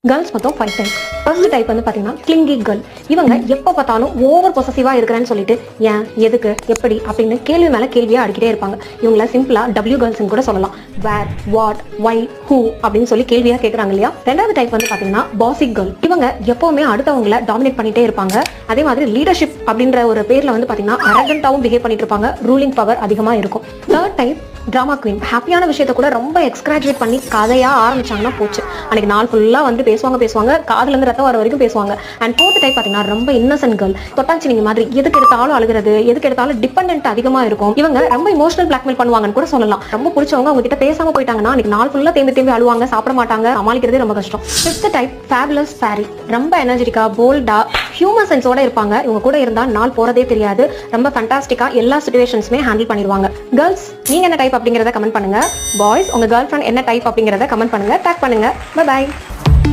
Girls மொத்தம் 5 type. First type வந்து பார்த்தீங்கன்னா கிளிங்கி கேர்ள். இவங்க எப்போ பார்த்தாலும் ஓவர் பொசசிவாக இருக்கிறேன்னு சொல்லிட்டு ஏன் எதுக்கு எப்படி அப்படின்னு கேள்வி மேலே கேள்வியாக அடிக்கிட்டே இருப்பாங்க. இவங்கள சிம்பிளாக டபிள்யூ கேர்ள்ஸ்னு கூட சொல்லலாம். வேர், வாட், வை, ஹூ அப்படின்னு சொல்லி கேள்வியாக கேட்குறாங்க இல்லையா. ரெண்டாவது டைப் வந்து பார்த்தீங்கன்னா பாசி கேர்ள். இவங்க எப்போவுமே அடுத்தவங்களை டாமினேட் பண்ணிட்டே இருப்பாங்க. அதே மாதிரி லீடர்ஷிப் அப்படின்ற ஒரு பேரில் வந்து பார்த்தீங்கன்னா அரகண்டாகவும் பிஹேவ் பண்ணிட்டு இருப்பாங்க. ரூலிங் பவர் அதிகமாக இருக்கும். Third type drama queen. ஹாப்பியான விஷயத்த கூட ரொம்ப எக்ஸ்கிராஜுவேட் பண்ணி கதையாக ஆரம்பிச்சாங்கன்னா போச்சு. அன்னைக்கு நாள் ஃபுல்லாக வந்து பேசுவாங்க காதுல இருந்து ரத்தம் வர வரைக்கும் பேசுவாங்க. அண்ட் ஃபோர்த் டைப் பார்த்தீங்கன்னா ரொம்ப இன்னசென்ட் கேர்ள். தொட்டாச்சி நீங்க மாதிரி எதுக்கு எடுத்தாலும் அழுகிறது, எதுக்கு எடுத்தாலும் டிபெண்டன்ட் அதிகமாக இருக்கும். இவங்க ரொம்ப இமோஷனல் பிளாக்மெயில் பண்ணுவாங்கன்னு கூட சொல்லலாம். ரொம்ப பிடிச்சவங்க அவங்க கிட்ட பேசாம போயிட்டாங்கன்னா அன்னைக்கு நாள் ஃபுல்லாக தேம்பி அழுவாங்க, சாப்பிட மாட்டாங்க, சமாளிக்கிறதே ரொம்ப கஷ்டம். Fifth type fabulous fairy. ரொம்ப எனர்ஜெட்டிக்கா, போல்டா, ஹியூமர் சென்ஸோட இருப்பாங்க. இவங்க கூட இருந்தா நாள் போறதே தெரியாது. ரொம்ப ஃபண்டாஸ்டிக்கா எல்லா சிச்சுவேஷன்ஸுமே ஹேண்டில் பண்ணிடுவாங்க. கேர்ள்ஸ் நீங்க என்ன டைப் அப்படிங்கறத கமெண்ட் பண்ணுங்க. பாய்ஸ் உங்க கேர்ள் ஃப்ரெண்ட் என்ன டைப் அப்படிங்கறத கமெண்ட் பண்ணுங்க, டேக் பண்ணுங்க. பை.